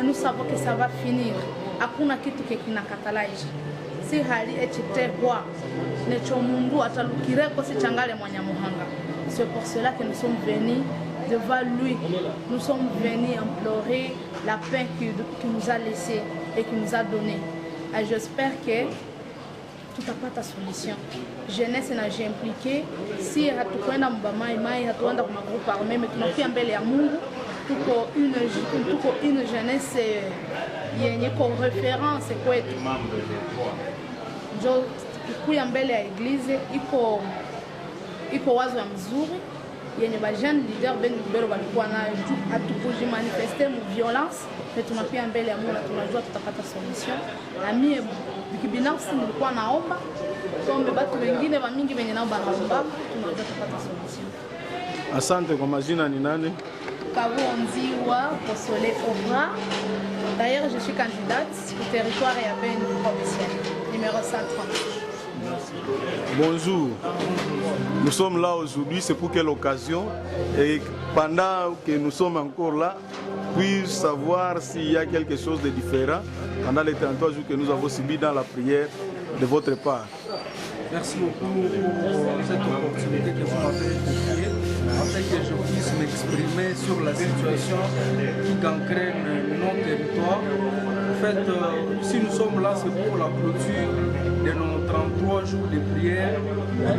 nous savons que ça va finir. Hakuna kitu kinakatalaji. Si hali echitekwa necho mundu atalukireko si changale Mwanyamuhanga. C'est pour cela que nous sommes venus devant lui. Nous sommes venus implorer la paix qu'il nous a laissée et qu'il nous a donnée. Et j'espère que tout n'a pas ta solution. Jeunesse n'a jamais impliqué. Si hatukwenda mbamaimai, hatuenda kwa magroupe armé, mais tunakuya mbele ya Mungu, tuko une jeunesse yenye ko référence kwetu. Njo kuya mbele ya eglise iko wazo ya mzuri yenye ba jeune leader Ben Lubero walikuwa nayo. Hatukuji manifester mu violence, mais tunakuya mbele ya Mungu, tunajua tutapata solution. Na mie binafsi nilikuwa naomba tuombe batu wengine wa mingi wenye nao banaomba, tunajua tutapata solution. Asante. Kwa majina ni nani? Kabonziwa Posole Obra. D'ailleurs, je suis candidate au territoire et à Beni provincial, numéro 130. Bonjour. Nous sommes là aujourd'hui, c'est pour quelle occasion? Et pendant que nous sommes encore là, puis savoir s'il y a quelque chose de différent pendant les 33 jours que nous avons subis dans la prière de votre part. Merci beaucoup pour cette opportunité que vous m'avez donnée afin que je puisse m'exprimer sur la situation qui gangrène nos territoires. En fait, si nous sommes là, c'est pour la clôture de nos 33 jours de prière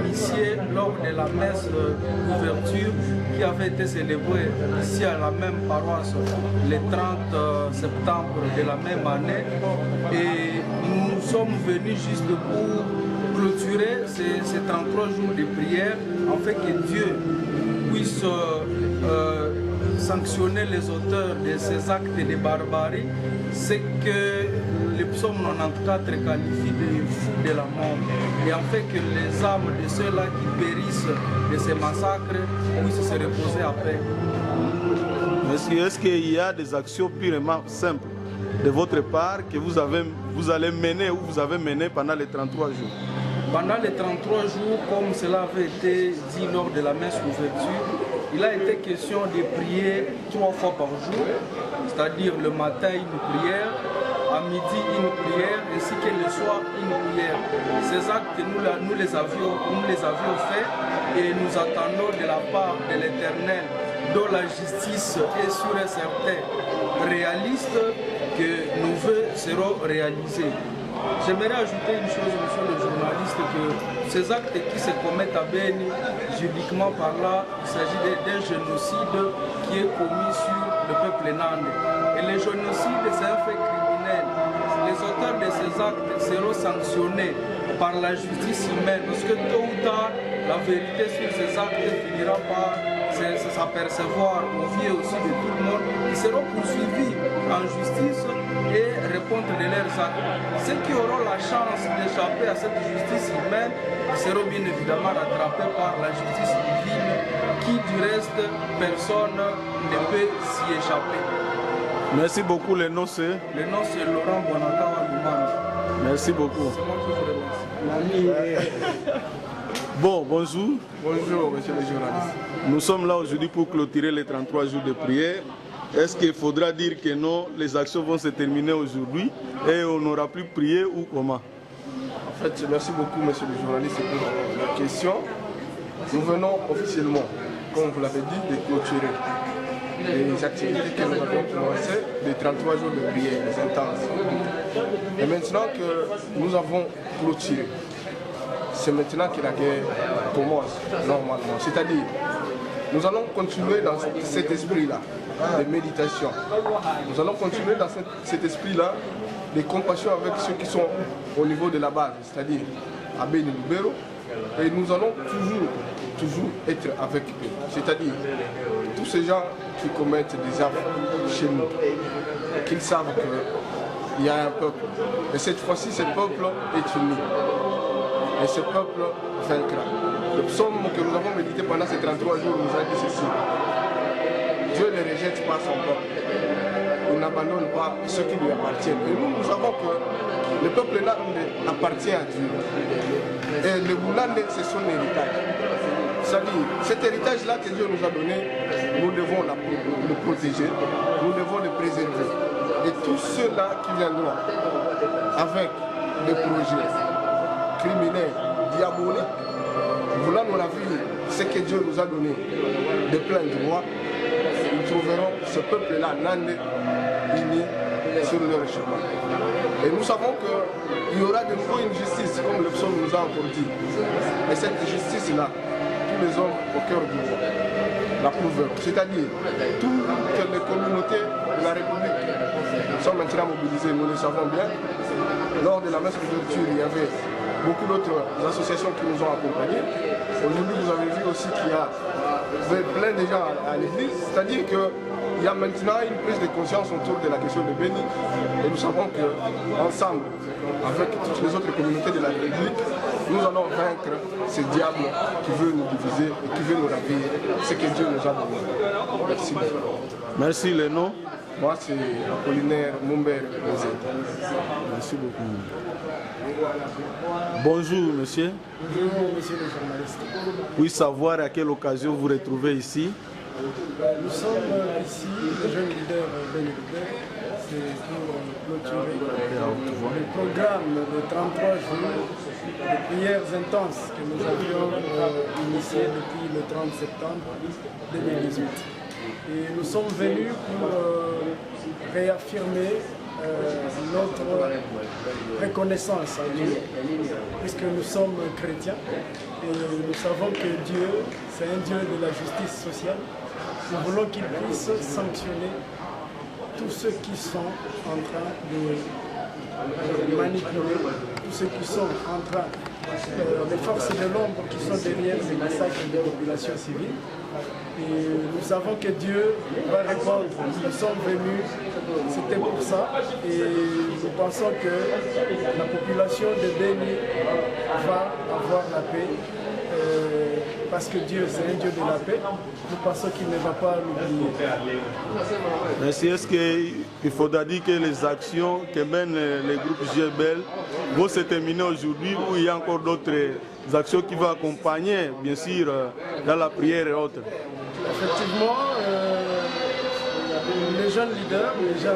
initiés lors de la messe d'ouverture qui avait été célébrée ici à la même paroisse le 30 septembre de la même année. Et nous sommes venus juste pour clôturer ces 33 jours de prière afin que Dieu puisse sanctionner les auteurs de ces actes de barbarie, c'est que le psaume 94 qualifie de fous de la mort, et en fait que les âmes de ceux-là qui périssent de ces massacres puissent se reposer à paix. Est-ce qu'il y a des actions purement simples de votre part que vous allez mener ou vous avez mené pendant les 33 jours? Pendant les 33 jours, comme cela avait été dit lors de la messe d'ouverture, il a été question de prier 3 fois par jour, c'est-à-dire le matin une prière, à midi une prière, ainsi que le soir une prière. Ces actes, nous les avions faits et nous attendons de la part de l'Éternel, dont la justice est sûre et certaine, réaliste, que nos vœux seront réalisés. J'aimerais ajouter une chose, monsieur le journaliste, que ces actes qui se commettent à Beni, juridiquement parlant, il s'agit d'un génocide qui est commis sur le peuple nandé. Et le génocide, c'est un fait criminel. Les auteurs de ces actes seront sanctionnés par la justice humaine, parce que tôt ou tard, la vérité sur ces actes finira par s'apercevoir aux yeux aussi de tout le monde. Ils seront poursuivis en justice et répondre de leurs actes. Ceux qui auront la chance d'échapper à cette justice humaine seront bien évidemment rattrapés par la justice divine qui du reste personne ne peut s'y échapper. Merci beaucoup. Le nom c'est? Le nom c'est Laurent Bonakawa Lumana. Merci beaucoup. C'est moi qui vous remercie. Bon, bonjour. Bonjour, monsieur le journaliste. Nous sommes là aujourd'hui pour clôturer les 33 jours de prière. Est-ce qu'il faudra dire que non, les actions vont se terminer aujourd'hui et on n'aura plus prié ou comment? En fait, merci beaucoup, monsieur le journaliste, pour la question. Nous venons officiellement, comme vous l'avez dit, de clôturer les activités que nous avons commencées, les 33 jours de prière, les intenses. Et maintenant que nous avons clôturé, c'est maintenant que la guerre commence normalement. C'est-à-dire, nous allons continuer dans cet esprit-là de méditation. Nous allons continuer dans cet esprit-là de compassion avec ceux qui sont au niveau de la base, c'est-à-dire à Beni Lubero. Et nous allons toujours être avec eux. C'est-à-dire, tous ces gens qui commettent des actes chez nous, qu'ils savent qu'il y a un peuple. Et cette fois-ci, ce peuple est uni. Et ce peuple vaincra. Le psaume que nous avons médité pendant ces 33 jours nous a dit ceci. Dieu ne rejette pas son peuple. Il n'abandonne pas ceux qui lui appartiennent. Et nous savons que le peuple appartient à Dieu. Et le Boulande, c'est son héritage. C'est-à-dire, cet héritage-là que Dieu nous a donné, nous devons le protéger, nous devons le préserver. Et ceux-là qui viendront avec des projets criminels, diaboliques, voulant mon avis, ce que Dieu nous a donné de plein droit, nous trouverons ce peuple-là, Nandé, unis sur leur chemin. Et nous savons qu'il y aura de nouveau une justice, comme le psaume nous a encore dit. Et cette justice-là, tous les hommes au cœur du roi la prouveront. C'est-à-dire, toutes les communautés de la République sont maintenant mobilisées, nous le savons bien. Lors de la messe d'ouverture, il y avait beaucoup d'autres associations qui nous ont accompagnés. Aujourd'hui, vous avez vu aussi qu'il y a plein de gens à l'église. C'est-à-dire qu'il y a maintenant une prise de conscience autour de la question de Béni. Et nous savons qu'ensemble, avec toutes les autres communautés de la République, nous allons vaincre ce diable qui veut nous diviser et qui veut nous ravir ce que Dieu nous a donné. Merci beaucoup. Merci, les noms. Moi, c'est Apollinaire Mumbere. Merci beaucoup. Bonjour, monsieur. Bonjour, monsieur le journaliste. Puis savoir à quelle occasion vous retrouvez ici? Nous sommes ici, le jeune leader Bénédicte, c'est pour clôturer le programme de 33 jours de prières intenses que nous avions initié depuis le 30 septembre 2018. Et nous sommes venus pour réaffirmer notre reconnaissance à Dieu, puisque nous sommes chrétiens et nous savons que Dieu, c'est un Dieu de la justice sociale. Nous voulons qu'il puisse sanctionner tous ceux qui sont en train de manipuler, tous ceux qui sont en train, les forces de l'ombre qui sont derrière les massacres des populations civiles. Et nous savons que Dieu va répondre. Nous sommes venus, c'était pour ça. Et nous pensons que la population de Béni va avoir la paix. Parce que Dieu, c'est un Dieu de la paix. Nous pensons qu'il ne va pas l'oublier. Merci. Est-ce qu'il faudra dire que les actions que mènent les groupes GBL vont se terminer aujourd'hui ou il y a encore d'autres actions qui vont accompagner, bien sûr, dans la prière et autres? Effectivement, les jeunes leaders,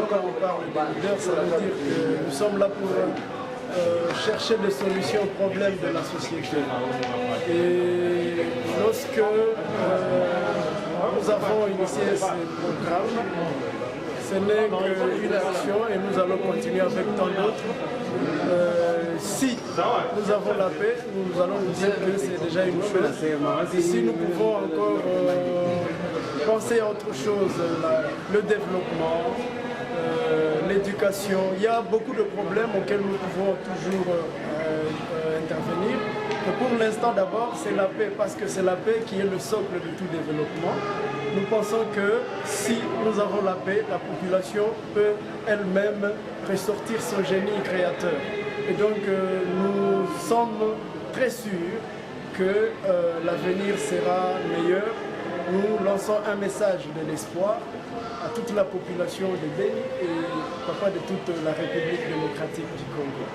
quand on parle de leaders, ça veut dire que nous sommes là pour chercher des solutions aux problèmes de la société. Et lorsque nous avons initié ce programme, ce n'est qu'une action et nous allons continuer avec tant d'autres. Si nous avons la paix, nous allons nous dire que c'est déjà une chose. Et si nous pouvons encore penser à autre chose, le développement, l'éducation, il y a beaucoup de problèmes auxquels nous pouvons toujours intervenir. Mais pour l'instant d'abord, c'est la paix, parce que c'est la paix qui est le socle de tout développement. Nous pensons que si nous avons la paix, la population peut elle-même ressortir son génie créateur. Et donc nous sommes très sûrs que l'avenir sera meilleur. Nous lançons un message de l'espoir à toute la population de Béni et papa de toute la République démocratique du Congo.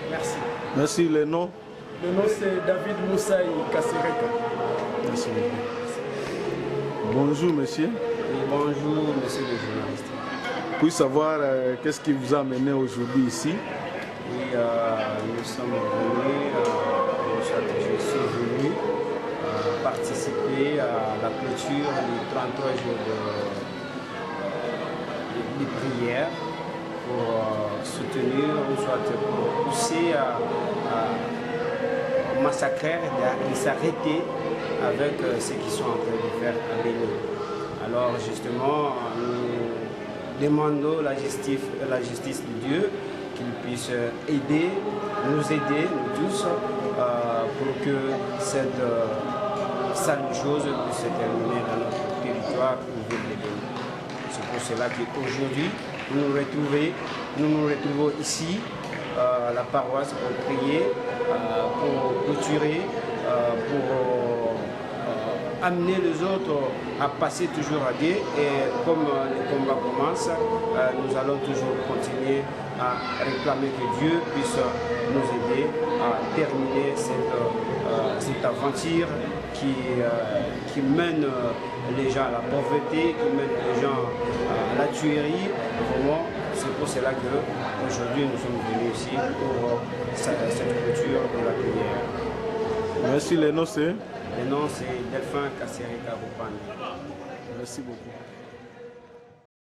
Merci. Merci. Les noms? Le nom c'est David Moussaï Kassereka. Merci. Bonjour monsieur. Et bonjour monsieur le journaliste. Puis savoir qu'est-ce qui vous a amené aujourd'hui ici? Oui, nous sommes venus, je suis venu participer à la clôture des 33 jours de prière pour soutenir ou soit pour pousser à massacrer et s'arrêter avec ce qu'ils sont en train de faire à Béni. Alors justement, nous demandons la justice de Dieu, qu'il puisse aider, nous tous, pour que cette sale chose puisse se terminer dans notre territoire ou ville de Béni. C'est pour cela qu'aujourd'hui, nous nous retrouvons ici, à la paroisse, pour prier, pour clôturer, pour amener les autres à passer toujours à Dieu. Et comme le combat commence, nous allons toujours continuer à réclamer que Dieu puisse nous aider à terminer cette aventure qui mène les gens à la pauvreté, qui mène les gens à la tuerie. Vraiment, c'est pour cela qu'aujourd'hui nous sommes venus ici pour cette clôture de la prière. Merci, les noms c'est? Le nom c'est Delphin Kassereka Boupane. Merci beaucoup.